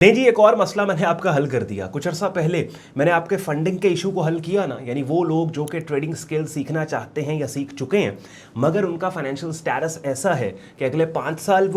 नहीं जी, एक और मसला मैंने आपका हल कर दिया। कुछ अर्सा पहले मैंने आपके फंडिंग के इशू को हल किया ना, यानी वो लोग जो कि ट्रेडिंग स्किल सीखना चाहते हैं या सीख चुके हैं मगर उनका फाइनेंशियल स्टेटस ऐसा है कि अगले 5 साल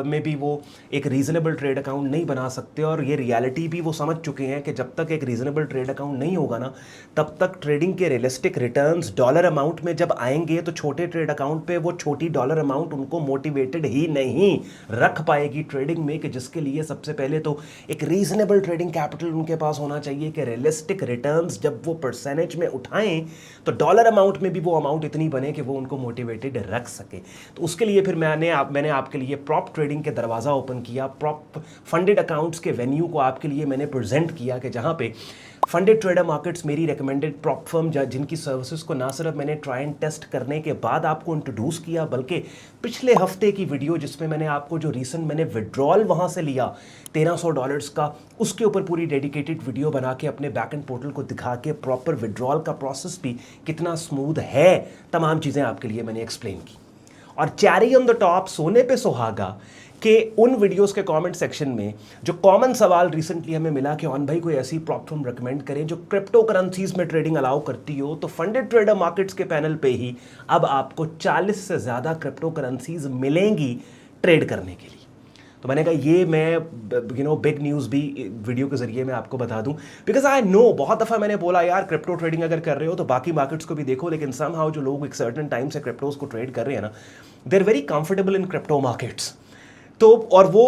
में भी वो एक रीज़नेबल ट्रेड अकाउंट नहीं बना सकते, और ये रियलिटी भी वो समझ चुके हैं कि जब तक एक रीज़नेबल ट्रेड अकाउंट नहीं होगा ना, तब तक ट्रेडिंग के रियलिस्टिक रिटर्न्स डॉलर अमाउंट में जब आएंगे तो छोटे ट्रेड अकाउंट पे वो छोटी डॉलर अमाउंट उनको मोटिवेटेड ही नहीं रख पाएगी ट्रेडिंग में, कि जिसके लिए सबसे पहले तो एक रीजनेबल ट्रेडिंग कैपिटल उनके पास होना चाहिए कि रियलिस्टिक रिटर्न्स जब वो परसेंटेज में उठाएं तो डॉलर अमाउंट में भी वो अमाउंट इतनी बने कि वो उनको मोटिवेटेड रख सके। तो उसके लिए फिर मैंने आपके लिए प्रॉप ट्रेडिंग के दरवाज़ा ओपन किया, प्रॉप फंडेड अकाउंट्स के वेन्यू को आपके लिए मैंने प्रेजेंट किया कि जहाँ पे फंडेड ट्रेडर मार्केट्स मेरी रिकमेंडेड प्रॉप फर्म जिनकी सर्विसेज को ना सिर्फ मैंने ट्राई एंड टेस्ट करने के बाद आपको इंट्रोड्यूस किया, बल्कि पिछले हफ्ते की वीडियो जिसमें मैंने आपको जो रीसेंट मैंने विड्रॉल वहाँ से लिया $1300 का, उसके ऊपर पूरी डेडिकेटेड वीडियो बना के अपने बैक एंड पोर्टल को दिखा के प्रॉपर विड्रॉल का प्रोसेस भी कितना स्मूथ है, तमाम चीज़ें आपके लिए मैंने एक्सप्लेन की। और चैरी ऑन द टॉप, सोने पे सुहागा, कि उन वीडियोस के कमेंट सेक्शन में जो कॉमन सवाल रिसेंटली हमें मिला कि ऑन भाई कोई ऐसी प्लेटफॉर्म रिकमेंड करें जो क्रिप्टो करेंसीज में ट्रेडिंग अलाउ करती हो, तो फंडेड ट्रेडर मार्केट्स के पैनल पे ही अब आपको 40 से ज़्यादा क्रिप्टो करेंसीज मिलेंगी ट्रेड करने के लिए। तो मैंने कहा ये मैं बिग न्यूज़ भी वीडियो के जरिए मैं आपको बता दूं, बिकॉज आई नो बहुत दफ़ा मैंने बोला यार क्रिप्टो ट्रेडिंग अगर कर रहे हो तो बाकी मार्केट्स को भी देखो, लेकिन समहाउ जो लोग एक सर्टेन टाइम से क्रिप्टोज को ट्रेड कर रहे हैं ना, they are very comfortable in crypto markets. तो और वो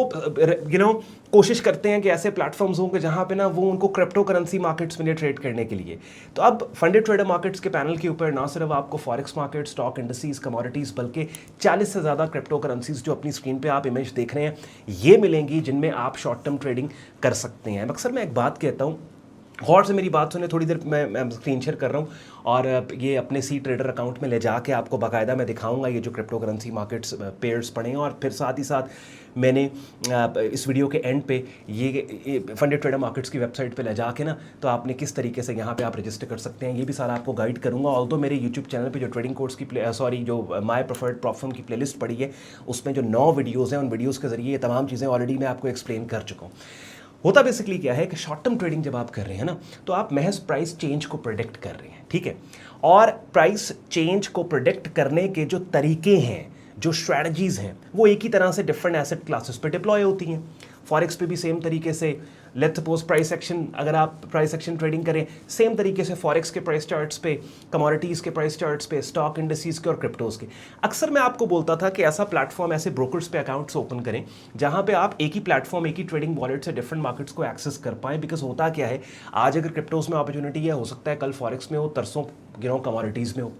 कोशिश करते हैं कि ऐसे प्लेटफॉर्म्स हों कि जहाँ पे ना वो उनको क्रिप्टो करेंसी मार्केट्स में ट्रेड करने के लिए। तो अब फंडेड ट्रेडर मार्केट्स के पैनल के ऊपर ना सिर्फ आपको forex market, stock industries, commodities, बल्कि 40 से ज़्यादा क्रिप्टो करेंसीज जो अपनी स्क्रीन पे आप इमेज देख रहे हैं ये मिलेंगी, जिनमें आप शॉर्ट टर्म ट्रेडिंग कर सकते हैं। अक्सर मैं एक बात कहता हूँ, गौर से मेरी बात सुने, थोड़ी देर मैं स्क्रीन शेयर कर रहा हूँ और ये अपने सी ट्रेडर अकाउंट में ले जाके आपको बाकायदा मैं दिखाऊंगा ये जो क्रिप्टो करेंसी मार्केट्स पेयर्स पड़े हैं। और फिर साथ ही साथ मैंने इस वीडियो के एंड पे ये फंडेड ट्रेडर मार्केट्स की वेबसाइट पे ले जाके ना, तो आपने किस तरीके से यहाँ पे आप रजिस्टर कर सकते हैं ये भी सारा आपको गाइड करूँगा। ऑल्दो मेरे यूट्यूब चैनल पे जो ट्रेडिंग कोर्स की जो माय प्रेफर्ड प्लेटफॉर्म की प्लेलिस्ट पड़ी है, उसमें जो 9 वीडियोज़ हैं, उन वीडियोज़ के जरिए ये तमाम चीज़ें ऑलरेडी मैं आपको एक्सप्लेन कर चुका हूँ। होता बेसिकली क्या है कि शॉर्ट टर्म ट्रेडिंग जब आप कर रहे हैं ना, तो आप महज प्राइस चेंज को प्रेडिक्ट कर रहे हैं, ठीक है। और प्राइस चेंज को प्रेडिक्ट करने के जो तरीके हैं, जो स्ट्रैटेजीज हैं, वो एक ही तरह से डिफरेंट एसेट क्लासेस पे डिप्लॉय होती हैं। फॉरेक्स पे भी सेम तरीके से, लेट्स सपोज प्राइस एक्शन, अगर आप प्राइस एक्शन ट्रेडिंग करें, सेम तरीके से फॉरेक्स के प्राइस चार्ट्स पे, कमोडिटीज़ के प्राइस चार्ट्स पे, स्टॉक इंडस्ट्रीज के और क्रिप्टोज़ के। अक्सर मैं आपको बोलता था कि ऐसा प्लेटफॉर्म, ऐसे ब्रोकर्स पे अकाउंट्स ओपन करें जहां पे आप एक ही प्लेटफॉर्म, एक ही ट्रेडिंग वॉलेट से डिफरेंट मार्केट्स को एक्सेस कर पाएं। बिकॉज होता क्या है, आज अगर क्रिप्टोज़ में अपॉर्चुनिटी है, हो सकता है कल फॉरेक्स में हो, तरसों कमोडिटीज़ में हो।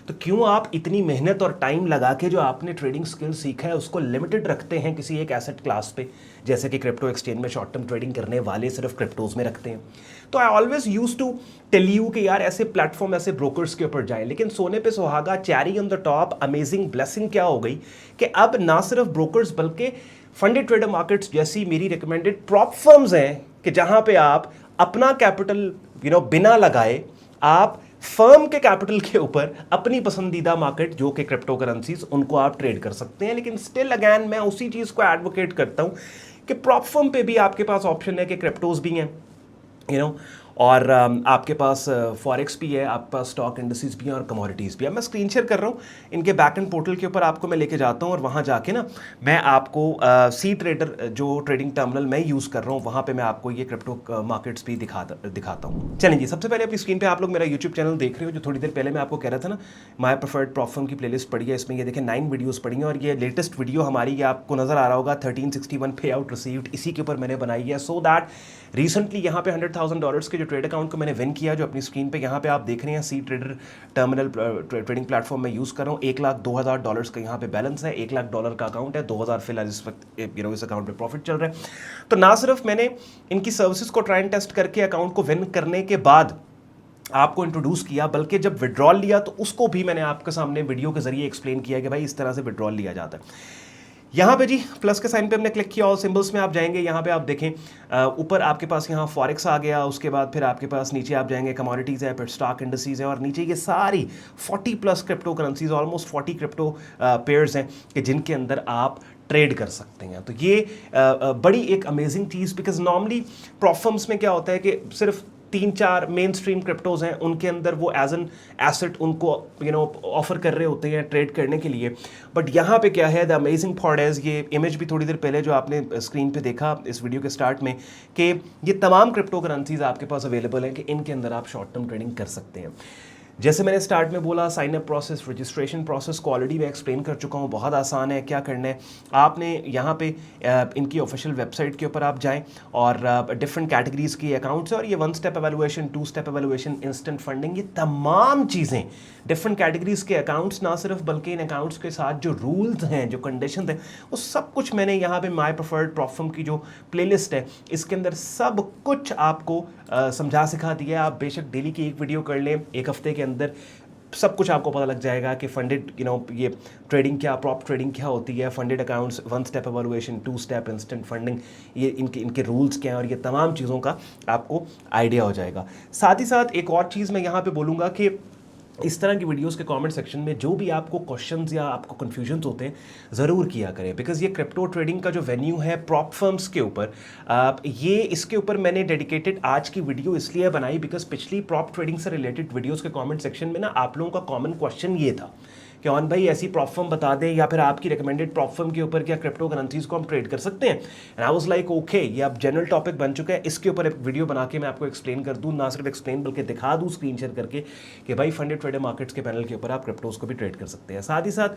तो क्यों आप इतनी मेहनत और टाइम लगा के जो आपने ट्रेडिंग स्किल सीखा है उसको लिमिटेड रखते हैं किसी एक एसेट क्लास पे, जैसे कि क्रिप्टो एक्सचेंज में शॉर्ट टर्म ट्रेडिंग करने वाले सिर्फ क्रिप्टोज में रखते हैं। तो I always use to tell you कि यार ऐसे प्लेटफॉर्म, ऐसे ब्रोकर्स के ऊपर जाएं। लेकिन सोने पे सुहागा, cherry on the top, amazing blessing क्या हो गई कि अब ना सिर्फ ब्रोकर्स बल्कि फंडेड ट्रेडर मार्केट्स जैसी मेरी रिकमेंडेड प्रॉप फर्म्स हैं कि जहां पे आप अपना कैपिटल बिना लगाए आप फर्म के कैपिटल के ऊपर अपनी पसंदीदा मार्केट जो कि क्रिप्टो करेंसीज, उनको आप ट्रेड कर सकते हैं। लेकिन स्टिल अगैन मैं उसी चीज़ को एडवोकेट करता हूं कि प्रॉप फर्म पे भी आपके पास ऑप्शन है कि क्रिप्टोज भी हैं और आपके पास फॉरेक्स भी है, आपके पास स्टॉक इंडस्ट्रीज भी हैं और कमोडिटीज़ भी है। मैं स्क्रीन शेयर कर रहा हूँ इनके बैक एंड पोर्टल के ऊपर, आपको मैं लेके जाता हूँ और वहाँ जाके ना मैं आपको सी ट्रेडर जो ट्रेडिंग टर्मिनल मैं यूज़ कर रहा हूँ वहाँ पे मैं आपको ये क्रिप्टो मार्केट्स भी दिखाता हूँ। चलें जी, सबसे पहले अपनी स्क्रीन पर आप लोग मेरा यूट्यूब चैनल देख रहे हो, जो थोड़ी देर पहले मैं आपको कह रहा था ना, माय प्रेफर्ड प्लेटफॉर्म की प्लेलिस्ट पड़ी है, इसमें ये देखें 9 वीडियोज़ पड़ी हैं और ये लेटेस्ट वीडियो हमारी, ये आपको नज़र आ रहा होगा 1361 पे आउट रिसीव्ड, इसी के ऊपर मैंने बनाई है। सो दैट रिसेंटली यहाँ पे $100,000 के जो ट्रेड अकाउंट को मैंने विन किया, जो अपनी स्क्रीन पे यहाँ पे आप देख रहे हैं, सी ट्रेडर टर्मिनल ट्रेडिंग प्लेटफॉर्म में यूज़ कर रहा हूँ। $1,02,000 का यहाँ पे बैलेंस है, $1,00,000 का अकाउंट है, 2000 फिलहाल इस वक्त इस अकाउंट पे प्रॉफिट चल रहा है। तो ना सिर्फ मैंने इनकी सर्विसेज को ट्राई एंड टेस्ट करके अकाउंट को विन करने के बाद आपको इंट्रोड्यूस किया, बल्कि जब विड्रॉल लिया तो उसको भी मैंने आपके सामने वीडियो के जरिए एक्सप्लेन किया कि भाई इस तरह से विड्रॉल लिया जाता है। यहाँ पे जी प्लस के साइन पे हमने क्लिक किया, ऑल सिंबल्स में आप जाएंगे, यहाँ पे आप देखें ऊपर आपके पास यहाँ फॉरेक्स आ गया, उसके बाद फिर आपके पास नीचे आप जाएंगे कमोडिटीज़ है, फिर स्टॉक इंडस्ट्रीज है, और नीचे ये सारी 40 plus crypto currencies, almost 40 crypto pairs हैं कि जिनके अंदर आप ट्रेड कर सकते हैं। तो ये बड़ी एक amazing cheese, because normally prop firms में क्या होता है कि सिर्फ 3-4 मेन स्ट्रीम क्रिप्टोज हैं, उनके अंदर वो एज एन एसेट उनको ऑफर कर रहे होते हैं ट्रेड करने के लिए। बट यहाँ पे क्या है, द अमेजिंग पार्ट इज, ये इमेज भी थोड़ी देर पहले जो आपने स्क्रीन पे देखा इस वीडियो के स्टार्ट में, कि ये तमाम क्रिप्टो करेंसीज आपके पास अवेलेबल हैं कि इनके अंदर आप शॉर्ट टर्म ट्रेडिंग कर सकते हैं। जैसे मैंने स्टार्ट में बोला, sign up process, registration process को ऑलरेडी मैं एक्सप्लेन कर चुका हूँ, बहुत आसान है। क्या करना है, आपने यहाँ पे इनकी ऑफिशियल वेबसाइट के ऊपर आप जाएं और डिफरेंट कैटेगरीज की अकाउंट्स है, और ये 1 step evaluation, 2 step evaluation, instant funding, ये तमाम चीज़ें डिफरेंट कैटेगरीज के अकाउंट्स, ना सिर्फ बल्कि इन अकाउंट्स के साथ जो रूल्स हैं, जो कंडीशन हैं, वो सब कुछ मैंने यहाँ पे माई प्रेफर्ड प्रॉप फर्म की जो प्लेलिस्ट है इसके अंदर सब कुछ आपको समझा सिखा दिया है। आप बेशक डेली की एक वीडियो कर लें, एक हफ्ते के अंदर सब कुछ आपको पता लग जाएगा कि फंडेड ये ट्रेडिंग क्या, प्रॉप ट्रेडिंग क्या होती है, funded accounts, 1 step evaluation, 2 step, instant funding, ये इनके रूल्स क्या हैं, और ये तमाम चीज़ों का आपको आइडिया हो जाएगा। साथ ही साथ एक और चीज़ मैं यहाँ पे बोलूँगा कि इस तरह की वीडियोस के कमेंट सेक्शन में जो भी आपको क्वेश्चंस या आपको कन्फ्यूजन्स होते हैं ज़रूर किया करें, बिकॉज ये क्रिप्टो ट्रेडिंग का जो वेन्यू है प्रॉप फर्म्स के ऊपर, ये इसके ऊपर मैंने डेडिकेटेड आज की वीडियो इसलिए बनाई बिकॉज पिछली प्रॉप ट्रेडिंग से रिलेटेड वीडियोस के कमेंट सेक्शन में ना आप लोगों का कॉमन क्वेश्चन ये था कि ऑन भाई ऐसी प्रॉप फर्म बता दें, या फिर आपकी रिकमेंडेड प्रॉप फर्म के ऊपर क्या क्रिप्टो करेंसीज को हम ट्रेड कर सकते हैं। And I was like okay, ये अब जनरल टॉपिक बन चुका है, इसके ऊपर एक वीडियो बना के मैं आपको एक्सप्लेन कर दूं, ना सिर्फ एक्सप्लेन बल्कि दिखा दूं स्क्रीन शेयर करके कि भाई फंडेड ट्रेडर मार्केट्स के पैनल के ऊपर आप क्रिप्टोज को भी ट्रेड कर सकते हैं। साथ ही साथ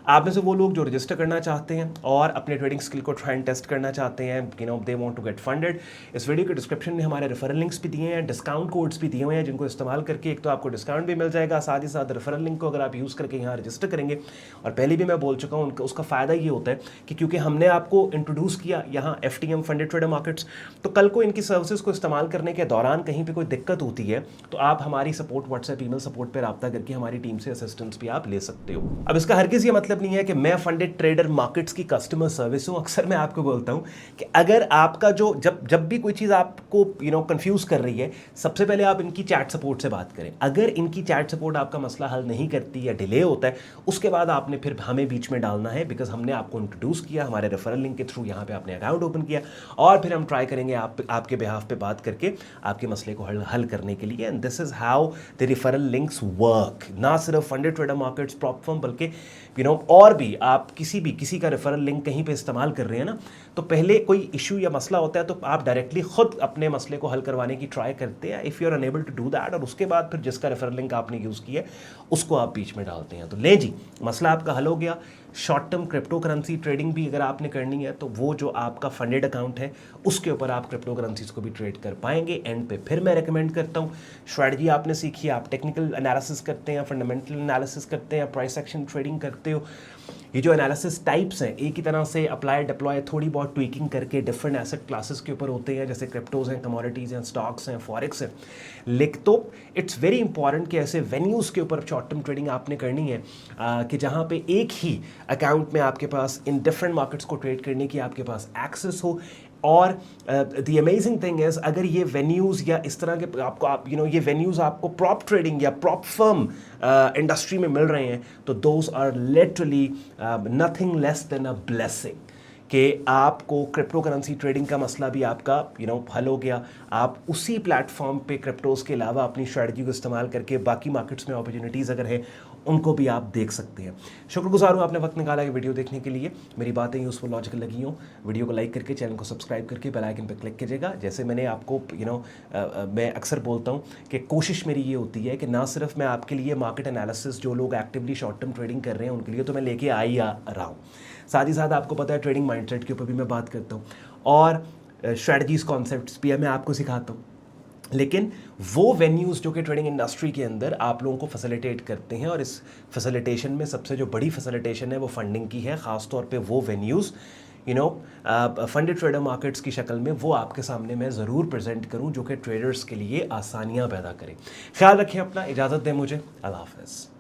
आप में से वो लोग जो रजिस्टर करना चाहते हैं और अपने ट्रेडिंग स्किल को ट्राई एंड टेस्ट करना चाहते हैं, they want to get funded, इस वीडियो के डिस्क्रिप्शन में हमारे रेफरल लिंक्स भी दिए हैं, डिस्काउंट कोड्स भी दिए हुए हैं, जिनको इस्तेमाल करके एक तो आपको डिस्काउंट भी मिल जाएगा, साथ ही साथ रेफरल लिंक को अगर आप यूज़ करके यहाँ रजिस्टर करेंगे, और पहले भी मैं बोल चुका हूँ उसका फ़ायदा ये होता है कि क्योंकि हमने आपको इंट्रोड्यूस किया यहाँ FTM फंडेड ट्रेडर मार्केट्स, तो कल को इनकी सर्विसेज को इस्तेमाल करने के दौरान कहीं पे कोई दिक्कत होती है तो आप हमारी सपोर्ट व्हाट्सएप ईमेल सपोर्ट पर रब्ता करके हमारी टीम से असिस्टेंस भी आप ले सकते हो। अब इसका हरगिज़ ये मतलब नहीं है कि मैं फंडेड ट्रेडर मार्केट्स की कस्टमर सर्विस हूँ। अक्सर मैं आपको बोलता हूँ कि अगर आपका जो जब भी कोई चीज़ आपको कंफ्यूज कर रही है, सबसे पहले आप इनकी चैट सपोर्ट से बात करें। अगर इनकी चैट सपोर्ट आपका मसला हल नहीं करती या डिले होता है, उसके बाद आपने फिर हमें बीच में डालना है, बिकॉज हमने आपको इंट्रोड्यूस किया, हमारे रेफरल लिंक के थ्रू यहाँ पे आपने अकाउंट ओपन किया, और फिर हम ट्राई करेंगे आपके बिहाफ पे बात करके आपके मसले को हल करने के लिए। And this is how the referral links work. ना सिर्फ funded trader markets prop firm, बल्कि और भी आप किसी का रेफरल लिंक कहीं पे इस्तेमाल कर रहे हैं ना, तो पहले कोई इशू या मसला होता है तो आप डायरेक्टली खुद अपने मसले को हल करवाने की ट्राई करते हैं, if you are unable to do that, और उसके बाद फिर जिसका रेफरल लिंक आपने यूज़ किया उसको आप बीच में डालते हैं। तो ले जी, मसला आपका हल हो गया। Short term crypto currency trading भी अगर आपने करनी है तो वो जो आपका फंडेड अकाउंट है उसके ऊपर आप क्रिप्टो करेंसीज को भी ट्रेड कर पाएंगे। एंड पे फिर मैं रेकमेंड करता हूँ, स्ट्रैटेजी आपने सीखी, आप टेक्निकल एनालिसिस करते हैं, फंडामेंटल एनालिसिस करते हैं, प्राइस एक्शन ट्रेडिंग करते हो, ये जो एनालिसिस टाइप्स हैं एक ही तरह से अप्लाई डिप्लॉय थोड़ी बहुत ट्वीकिंग करके डिफरेंट एसेट क्लासेस के ऊपर होते हैं, जैसे क्रिप्टोज हैं, कमोडिटीज़ हैं, स्टॉक्स हैं, फॉरेक्स हैं। लेकिन तो इट्स वेरी इंपॉर्टेंट कि ऐसे वेन्यूज़ के ऊपर शॉर्ट टर्म ट्रेडिंग आपने करनी है कि जहाँ पे एक ही अकाउंट में आपके पास इन डिफरेंट मार्केट्स को ट्रेड करने की आपके पास एक्सेस हो। और द अमेजिंग थिंग इज़, अगर ये वेन्यूज़ या इस तरह के आपको ये वेन्यूज़ आपको प्रॉप ट्रेडिंग या प्रॉप फर्म इंडस्ट्री में मिल रहे हैं, तो those are literally nothing less than a blessing कि आपको क्रिप्टो करेंसी ट्रेडिंग का मसला भी आपका हल हो गया। आप उसी प्लेटफॉर्म पे क्रिप्टोज़ के अलावा अपनी स्ट्रैटेजी को इस्तेमाल करके बाकी मार्केट्स में अपॉर्चुनिटीज़ अगर है उनको भी आप देख सकते हैं। शुक्रगुजार हूँ आपने वक्त निकाला है वीडियो देखने के लिए। मेरी बातें यूज़फुल लॉजिकल लगी हो, वीडियो को लाइक करके चैनल को सब्सक्राइब करके बेल आइकन पर क्लिक कीजिएगा। जैसे मैंने आपको मैं अक्सर बोलता हूँ कि कोशिश मेरी ये होती है कि ना सिर्फ मैं आपके लिए मार्केट एनालिसिस जो लोग एक्टिवली शॉर्ट टर्म ट्रेडिंग कर रहे हैं उनके लिए तो मैं लेके आ ही रहा हूँ, साथ ही साथ आपको पता है ट्रेडिंग माइंडसेट के ऊपर भी मैं बात करता हूँ और स्ट्रेटजीज कॉन्सेप्ट्स भी मैं आपको सिखाता हूँ। लेकिन वो वेन्यूज़ जो कि ट्रेडिंग इंडस्ट्री के अंदर आप लोगों को फैसिलिटेट करते हैं, और इस फैसिलिटेशन में सबसे जो बड़ी फैसिलिटेशन है वो फंडिंग की है। ख़ास तौर पे वो वेन्यूज़ फंडेड ट्रेडर मार्केट्स की शक्ल में वो आपके सामने मैं ज़रूर प्रेजेंट करूं जो कि ट्रेडर्स के लिए आसानियां पैदा करें। ख्याल रखें अपना, इजाज़त दें मुझे, अल्लाह हाफ़िज़।